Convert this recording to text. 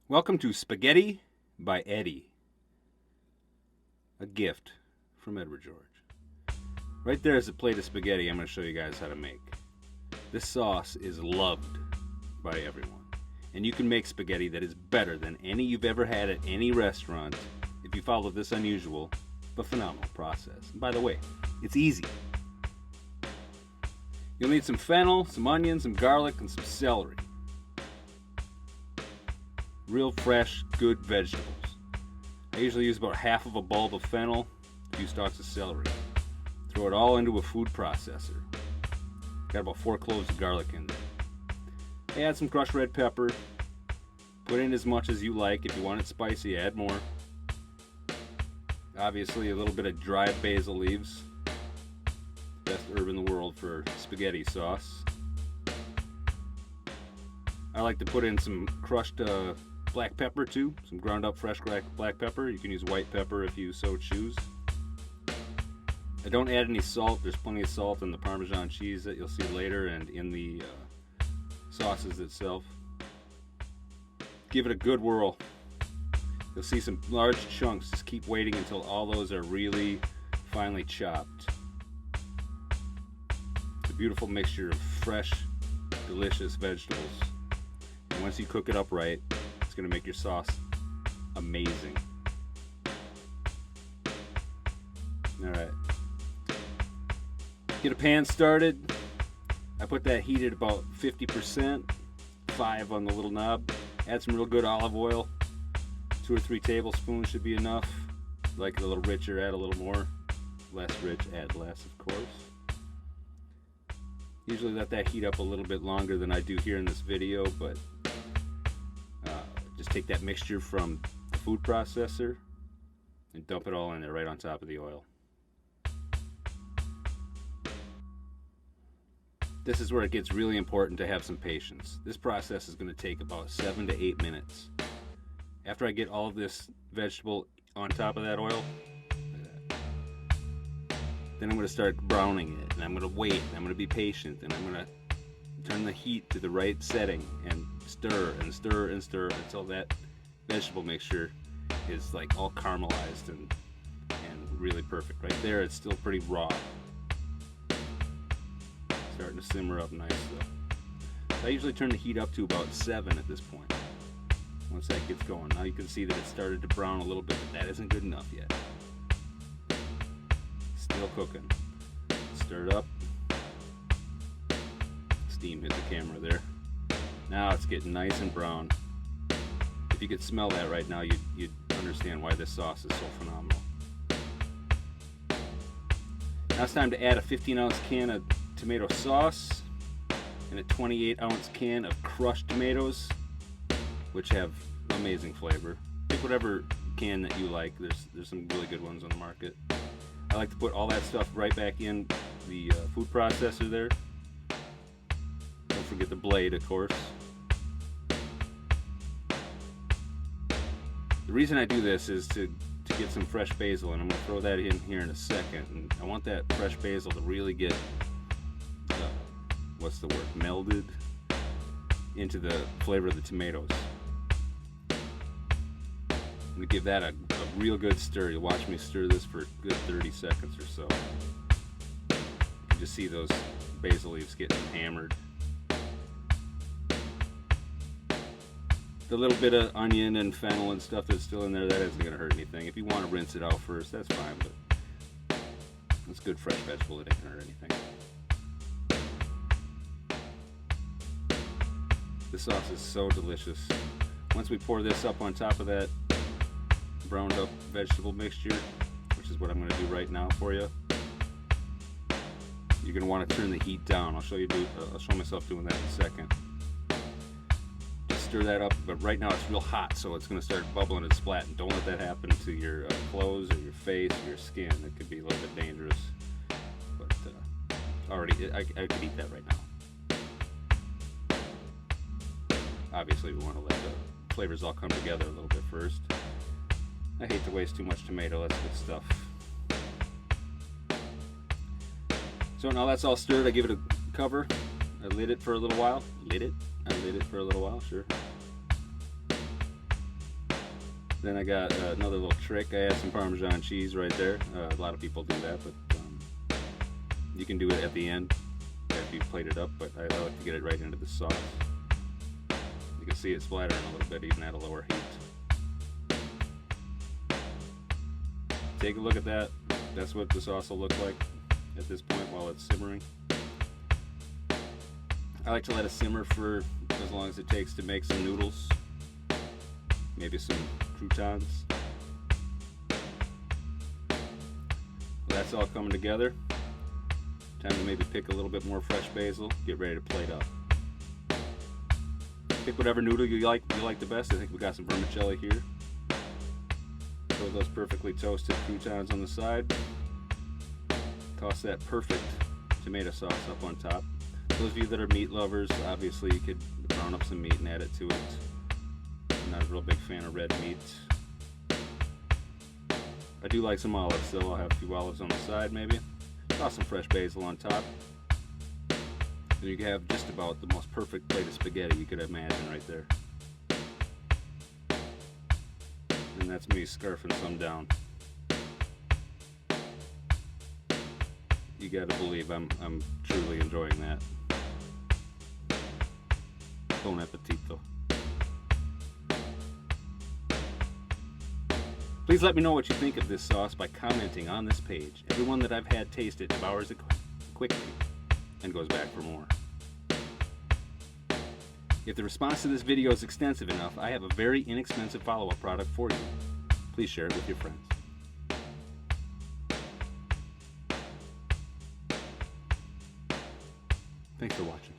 Welcome to Spaghetti by Eddie. A gift from Edward George. Right there is a plate of spaghetti I'm going to show you guys how to make. This sauce is loved by everyone. And you can make spaghetti that is better than any you've ever had at any restaurant if you follow this unusual but phenomenal process. And by the way, it's easy. You'll need some fennel, some onions, some garlic, and some celery. Real fresh, good vegetables. I usually use about half of a bulb of fennel, a few stalks of celery. Throw it all into a food processor. Got about 4 cloves of garlic in there. Add some crushed red pepper. Put in as much as you like. If you want it spicy, add more. Obviously, a little bit of dried basil leaves. Best herb in the world for spaghetti sauce. I like to put in some crushed black pepper too, some ground up fresh black pepper. You can use white pepper if you so choose. I don't add any salt. There's plenty of salt in the Parmesan cheese that you'll see later and in the sauces itself. Give it a good whirl. You'll see some large chunks. Just keep waiting until all those are really finely chopped. It's a beautiful mixture of fresh, delicious vegetables. And once you cook it up right, it's going to make your sauce amazing. Alright. Get a pan started. I put that heat at about 50%, 5 on the little knob. Add some real good olive oil. 2 or 3 tablespoons should be enough. Like it a little richer, add a little more. Less rich, add less, of course. Usually let that heat up a little bit longer than I do here in this video, but just take that mixture from the food processor and dump it all in there right on top of the oil. This is where it gets really important to have some patience. This process is going to take about 7 to 8 minutes. After I get all of this vegetable on top of that oil, then I'm going to start browning it, and I'm going to wait, and I'm going to be patient, and I'm going to turn the heat to the right setting and stir and stir and stir until that vegetable mixture is like all caramelized and really perfect. Right there, it's still pretty raw. Starting to simmer up nice though. So I usually turn the heat up to about 7 at this point. Once that gets going, now you can see that it started to brown a little bit, but that isn't good enough yet. Still cooking. Stir it up. Steam hit the camera there. Now it's getting nice and brown. If you could smell that right now, you'd understand why this sauce is so phenomenal. Now it's time to add a 15-ounce can of tomato sauce and a 28-ounce can of crushed tomatoes, which have amazing flavor. Pick whatever can that you like. There's some really good ones on the market. I like to put all that stuff right back in the food processor there. Don't forget the blade, of course. The reason I do this is to get some fresh basil, and I'm going to throw that in here in a second. And I want that fresh basil to really get, melded into the flavor of the tomatoes. I'm going to give that a real good stir. You'll watch me stir this for a good 30 seconds or so. You can just see those basil leaves getting hammered. The little bit of onion and fennel and stuff that's still in there, that isn't going to hurt anything. If you want to rinse it out first, that's fine, but it's good fresh vegetable. It ain't going to hurt anything. This sauce is so delicious. Once we pour this up on top of that browned up vegetable mixture, which is what I'm going to do right now for you, you're going to want to turn the heat down. I'll show myself doing that in a second. Just stir that up, but right now it's real hot, so it's going to start bubbling and splatting. Don't let that happen to your clothes or your face or your skin. It could be a little bit dangerous. But I could eat that right now. Obviously, we want to let the flavors all come together a little bit first. I hate to waste too much tomato. That's good stuff. So now that's all stirred. I give it a cover. I lit it for a little while. I lit it for a little while, sure. Then I got another little trick. I add some Parmesan cheese right there. A lot of people do that, but you can do it at the end after you plate it up, but I like to get it right into the sauce. You can see it splattering a little bit even at a lower heat. Take a look at that. That's what the sauce will look like at this point while it's simmering. I like to let it simmer for as long as it takes to make some noodles, maybe some croutons. That's all coming together. Time to maybe pick a little bit more fresh basil, get ready to plate up. Pick whatever noodle you like the best. I think we got some vermicelli here. Throw those perfectly toasted croutons on the side. Toss that perfect tomato sauce up on top. Those of you that are meat lovers, obviously you could brown up some meat and add it to it. I'm not a real big fan of red meat. I do like some olives, so I'll have a few olives on the side maybe. Toss some fresh basil on top. And you can have just about the most perfect plate of spaghetti you could imagine right there. And that's me scarfing some down. You gotta believe I'm truly enjoying that. Bon appetito. Please let me know what you think of this sauce by commenting on this page. Everyone that I've had taste it devours it quickly and goes back for more. If the response to this video is extensive enough, I have a very inexpensive follow-up product for you. Please share it with your friends. Thanks for watching.